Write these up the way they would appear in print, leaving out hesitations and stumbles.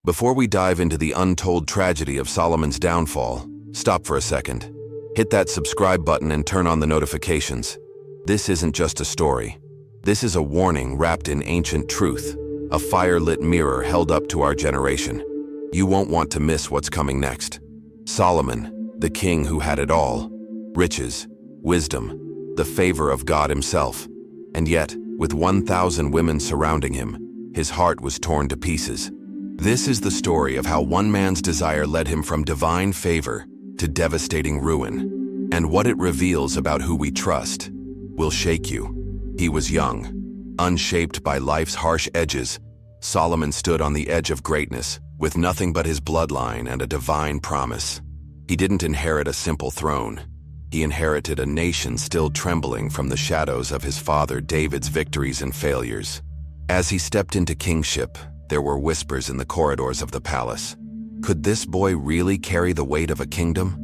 Before we dive into the untold tragedy of Solomon's downfall, stop for a second. Hit that subscribe button and turn on the notifications. This isn't just a story. This is a warning wrapped in ancient truth, a fire-lit mirror held up to our generation. You won't want to miss what's coming next. Solomon, the king who had it all: riches, wisdom, the favor of God himself. And yet, with 1,000 women surrounding him, his heart was torn to pieces. This is the story of how one man's desire led him from divine favor to devastating ruin. And what it reveals about who we trust will shake you. He was young, unshaped by life's harsh edges. Solomon stood on the edge of greatness, with nothing but his bloodline and a divine promise. He didn't inherit a simple throne. He inherited a nation still trembling from the shadows of his father David's victories and failures. As he stepped into kingship, there were whispers in the corridors of the palace. Could this boy really carry the weight of a kingdom?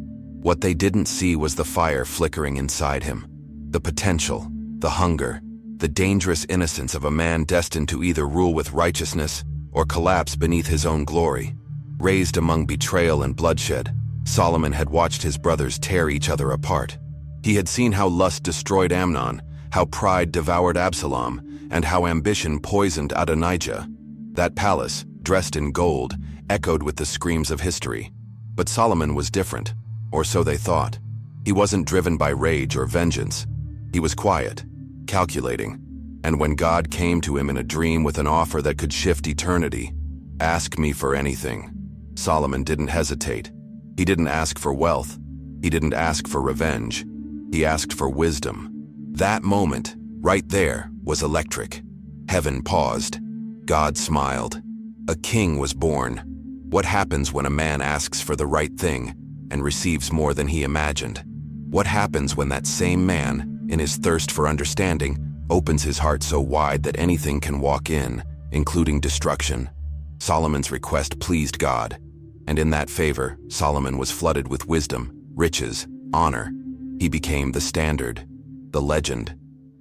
What they didn't see was the fire flickering inside him, the potential, the hunger, the dangerous innocence of a man destined to either rule with righteousness or collapse beneath his own glory. Raised among betrayal and bloodshed, Solomon had watched his brothers tear each other apart. He had seen how lust destroyed Amnon, how pride devoured Absalom, and how ambition poisoned Adonijah. That palace, dressed in gold, echoed with the screams of history. But Solomon was different, or so they thought. He wasn't driven by rage or vengeance. He was quiet, calculating. And when God came to him in a dream with an offer that could shift eternity, "Ask me for anything," Solomon didn't hesitate. He didn't ask for wealth. He didn't ask for revenge. He asked for wisdom. That moment, right there, was electric. Heaven paused. God smiled. A king was born. What happens when a man asks for the right thing and receives more than he imagined? What happens when that same man, in his thirst for understanding, opens his heart so wide that anything can walk in, including destruction? Solomon's request pleased God, and in that favor, Solomon was flooded with wisdom, riches, honor. He became the standard, the legend,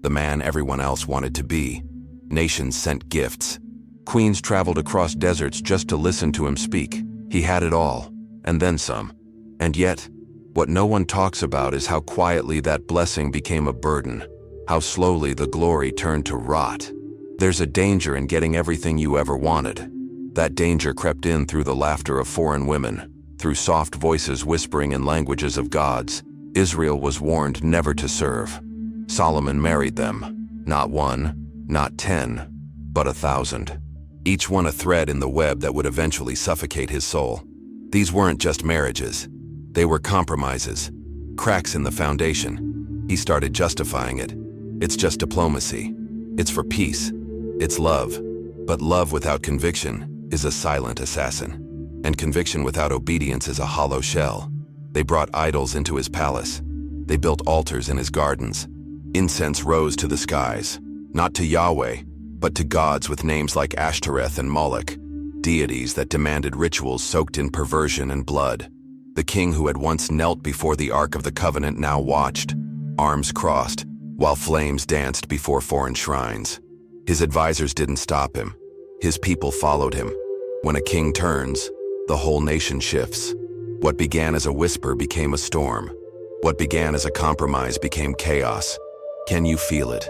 the man everyone else wanted to be. Nations sent gifts. Queens traveled across deserts just to listen to him speak. He had it all, and then some. And yet, what no one talks about is how quietly that blessing became a burden, how slowly the glory turned to rot. There's a danger in getting everything you ever wanted. That danger crept in through the laughter of foreign women, through soft voices whispering in languages of gods. Israel was warned never to serve. Solomon married them, not one, not 10, but 1,000. Each one a thread in the web that would eventually suffocate his soul. These weren't just marriages. They were compromises, cracks in the foundation. He started justifying it. It's just diplomacy. It's for peace. It's love. But love without conviction is a silent assassin. And conviction without obedience is a hollow shell. They brought idols into his palace. They built altars in his gardens. Incense rose to the skies, not to Yahweh, but to gods with names like Ashtoreth and Moloch, deities that demanded rituals soaked in perversion and blood. The king who had once knelt before the Ark of the Covenant now watched, arms crossed, while flames danced before foreign shrines. His advisors didn't stop him. His people followed him. When a king turns, the whole nation shifts. What began as a whisper became a storm. What began as a compromise became chaos. Can you feel it?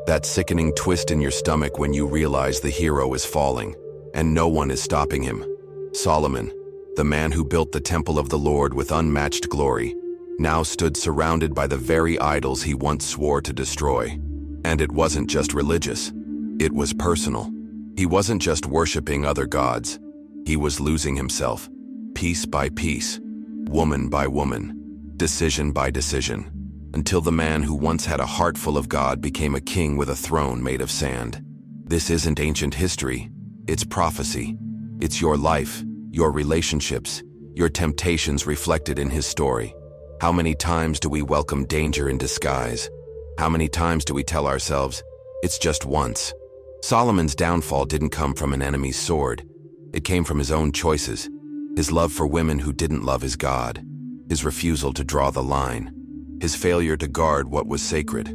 That sickening twist in your stomach when you realize the hero is falling, and no one is stopping him. Solomon, the man who built the temple of the Lord with unmatched glory, now stood surrounded by the very idols he once swore to destroy. And it wasn't just religious. It was personal. He wasn't just worshiping other gods. He was losing himself, piece by piece, woman by woman, decision by decision, until the man who once had a heart full of God became a king with a throne made of sand. This isn't ancient history. It's prophecy. It's your life, your relationships, your temptations reflected in his story. How many times do we welcome danger in disguise? How many times do we tell ourselves, it's just once? Solomon's downfall didn't come from an enemy's sword. It came from his own choices, his love for women who didn't love his God, his refusal to draw the line, his failure to guard what was sacred.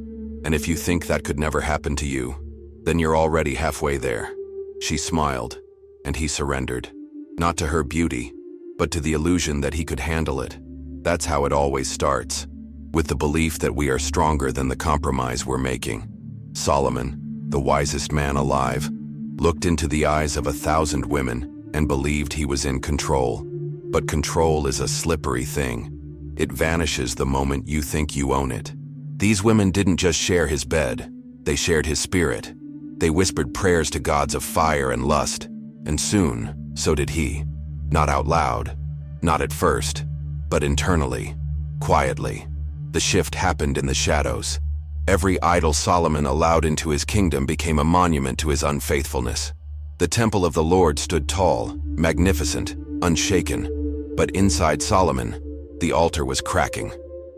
And if you think that could never happen to you, then you're already halfway there. She smiled, and he surrendered. Not to her beauty, but to the illusion that he could handle it. That's how it always starts, with the belief that we are stronger than the compromise we're making. Solomon, the wisest man alive, looked into the eyes of 1,000 women and believed he was in control. But control is a slippery thing. It vanishes the moment you think you own it. These women didn't just share his bed, they shared his spirit. They whispered prayers to gods of fire and lust, and soon, so did he. Not out loud, not at first, but internally, quietly. The shift happened in the shadows. Every idol Solomon allowed into his kingdom became a monument to his unfaithfulness. The temple of the Lord stood tall, magnificent, unshaken. But inside Solomon, the altar was cracking.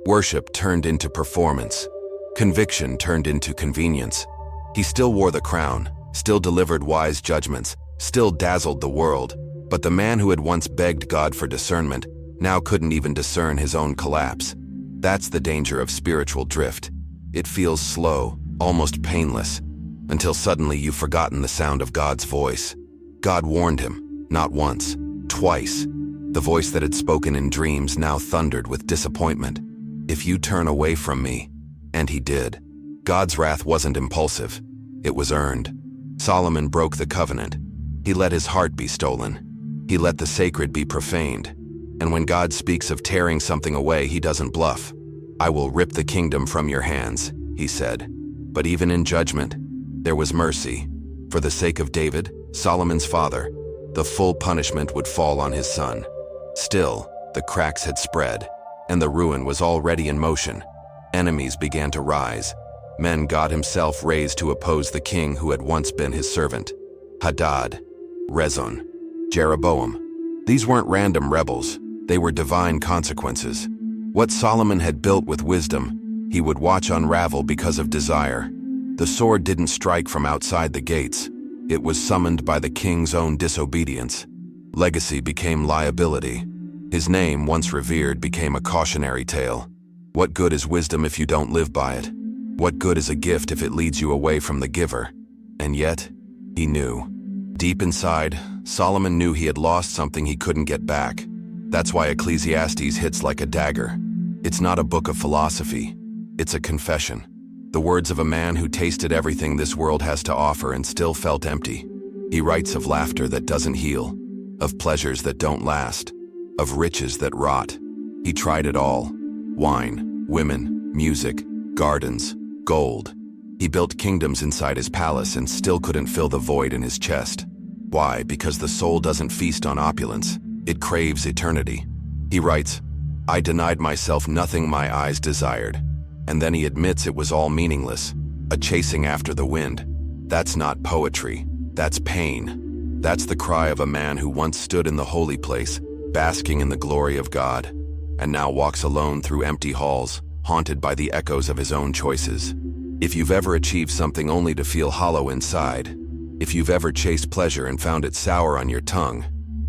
Worship turned into performance. Conviction turned into convenience. He still wore the crown, still delivered wise judgments, still dazzled the world. But the man who had once begged God for discernment now couldn't even discern his own collapse. That's the danger of spiritual drift. It feels slow, almost painless, until suddenly you've forgotten the sound of God's voice. God warned him, not once, twice. The voice that had spoken in dreams now thundered with disappointment. If you turn away from me, and he did. God's wrath wasn't impulsive, it was earned. Solomon broke the covenant. He let his heart be stolen. He let the sacred be profaned. And when God speaks of tearing something away, he doesn't bluff. I will rip the kingdom from your hands, he said. But even in judgment, there was mercy. For the sake of David, Solomon's father, the full punishment would fall on his son. Still, the cracks had spread, and the ruin was already in motion. Enemies began to rise. Men God himself raised to oppose the king who had once been his servant. Hadad, Rezon, Jeroboam. These weren't random rebels, they were divine consequences. What Solomon had built with wisdom, he would watch unravel because of desire. The sword didn't strike from outside the gates. It was summoned by the king's own disobedience. Legacy became liability. His name, once revered, became a cautionary tale. What good is wisdom if you don't live by it? What good is a gift if it leads you away from the giver? And yet, he knew. Deep inside, Solomon knew he had lost something he couldn't get back. That's why Ecclesiastes hits like a dagger. It's not a book of philosophy. It's a confession. The words of a man who tasted everything this world has to offer and still felt empty. He writes of laughter that doesn't heal, of pleasures that don't last, of riches that rot. He tried it all. Wine, women, music, gardens, gold. He built kingdoms inside his palace and still couldn't fill the void in his chest. Why? Because the soul doesn't feast on opulence. It craves eternity. He writes, I denied myself nothing my eyes desired. And then he admits it was all meaningless, a chasing after the wind. That's not poetry. That's pain. That's the cry of a man who once stood in the holy place, basking in the glory of God, and now walks alone through empty halls, haunted by the echoes of his own choices. If you've ever achieved something only to feel hollow inside, if you've ever chased pleasure and found it sour on your tongue,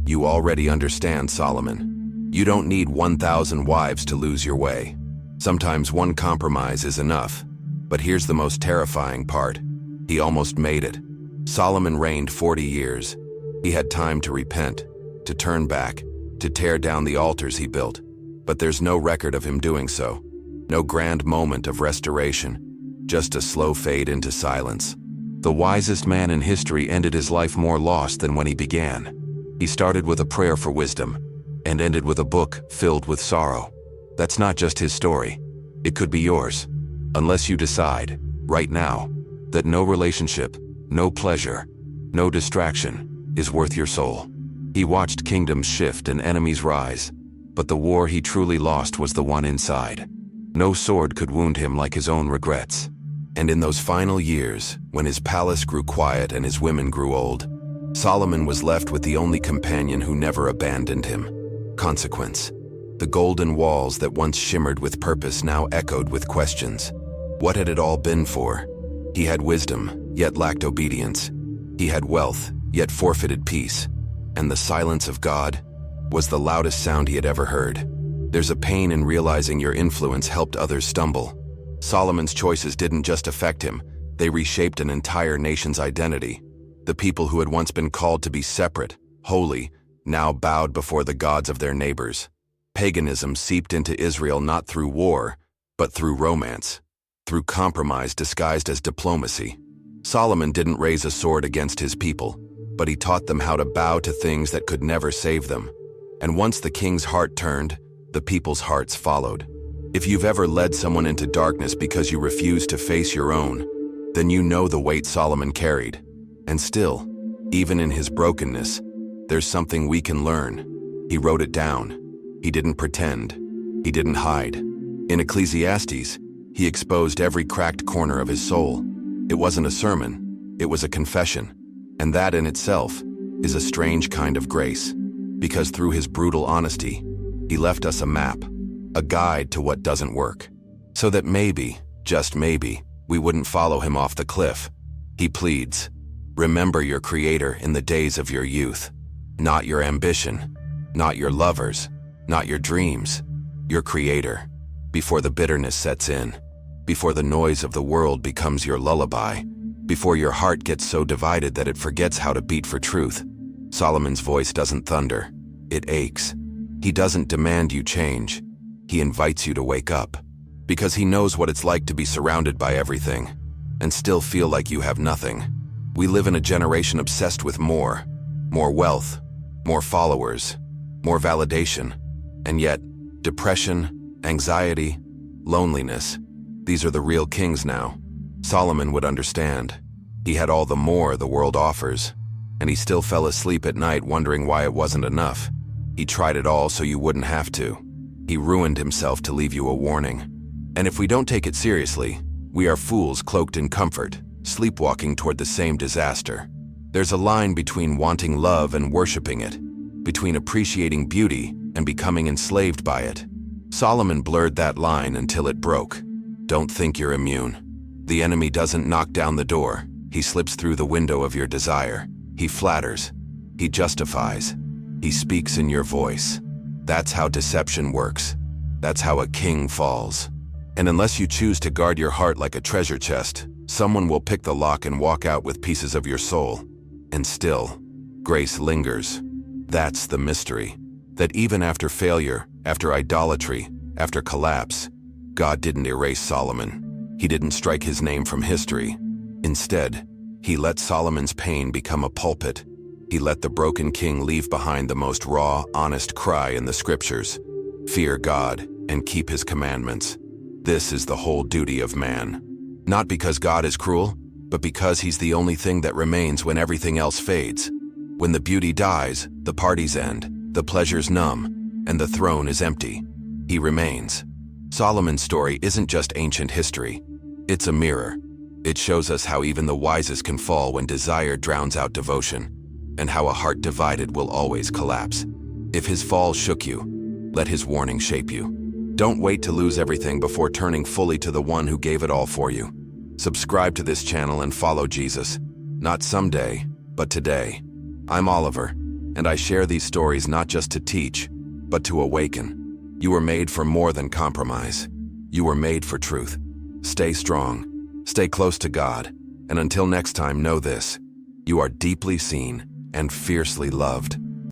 you already understand Solomon. You don't need 1,000 wives to lose your way. Sometimes one compromise is enough. But here's the most terrifying part. He almost made it. Solomon reigned 40 years. He had time to repent, to turn back, to tear down the altars he built. But there's no record of him doing so. No grand moment of restoration. Just a slow fade into silence. The wisest man in history ended his life more lost than when he began. He started with a prayer for wisdom, and ended with a book filled with sorrow. That's not just his story. It could be yours. Unless you decide, right now, that no relationship, no pleasure, no distraction is worth your soul. He watched kingdoms shift and enemies rise, but the war he truly lost was the one inside. No sword could wound him like his own regrets. And in those final years, when his palace grew quiet and his women grew old, Solomon was left with the only companion who never abandoned him: consequence. The golden walls that once shimmered with purpose now echoed with questions. What had it all been for? He had wisdom, yet lacked obedience. He had wealth, yet forfeited peace. And the silence of God was the loudest sound he had ever heard. There's a pain in realizing your influence helped others stumble. Solomon's choices didn't just affect him, they reshaped an entire nation's identity. The people who had once been called to be separate, holy, now bowed before the gods of their neighbors. Paganism seeped into Israel not through war, but through romance, through compromise disguised as diplomacy. Solomon didn't raise a sword against his people, but he taught them how to bow to things that could never save them. And once the king's heart turned, the people's hearts followed. If you've ever led someone into darkness because you refused to face your own, then you know the weight Solomon carried. And still, even in his brokenness, there's something we can learn. He wrote it down. He didn't pretend. He didn't hide. In Ecclesiastes, he exposed every cracked corner of his soul. It wasn't a sermon, it was a confession. And that in itself is a strange kind of grace, because through his brutal honesty, he left us a map, a guide to what doesn't work, so that maybe, just maybe, we wouldn't follow him off the cliff. He pleads, remember your Creator in the days of your youth, not your ambition, not your lovers, not your dreams, your Creator, before the bitterness sets in, before the noise of the world becomes your lullaby, before your heart gets so divided that it forgets how to beat for truth. Solomon's voice doesn't thunder, it aches. He doesn't demand you change, he invites you to wake up, because he knows what it's like to be surrounded by everything, and still feel like you have nothing. We live in a generation obsessed with more wealth, more followers, more validation, and yet, depression, anxiety, loneliness, these are the real kings now. Solomon would understand. He had all the more the world offers, and he still fell asleep at night wondering why it wasn't enough. He tried it all so you wouldn't have to. He ruined himself to leave you a warning. And if we don't take it seriously, we are fools cloaked in comfort, sleepwalking toward the same disaster. There's a line between wanting love and worshiping it, between appreciating beauty and becoming enslaved by it. Solomon blurred that line until it broke. Don't think you're immune. The enemy doesn't knock down the door. He slips through the window of your desire. He flatters. He justifies. He speaks in your voice. That's how deception works. That's how a king falls. And unless you choose to guard your heart like a treasure chest, someone will pick the lock and walk out with pieces of your soul. And still, grace lingers. That's the mystery. That even after failure, after idolatry, after collapse, God didn't erase Solomon. He didn't strike his name from history. Instead, he let Solomon's pain become a pulpit. He let the broken king leave behind the most raw, honest cry in the scriptures. Fear God and keep his commandments. This is the whole duty of man. Not because God is cruel, but because he's the only thing that remains when everything else fades. When the beauty dies, the parties end, the pleasures numb, and the throne is empty. He remains. Solomon's story isn't just ancient history. It's a mirror. It shows us how even the wisest can fall when desire drowns out devotion, and how a heart divided will always collapse. If his fall shook you, let his warning shape you. Don't wait to lose everything before turning fully to the one who gave it all for you. Subscribe to this channel and follow Jesus. Not someday, but today. I'm Oliver, and I share these stories not just to teach, but to awaken. You were made for more than compromise. You were made for truth. Stay strong, stay close to God, and until next time, know this: you are deeply seen and fiercely loved.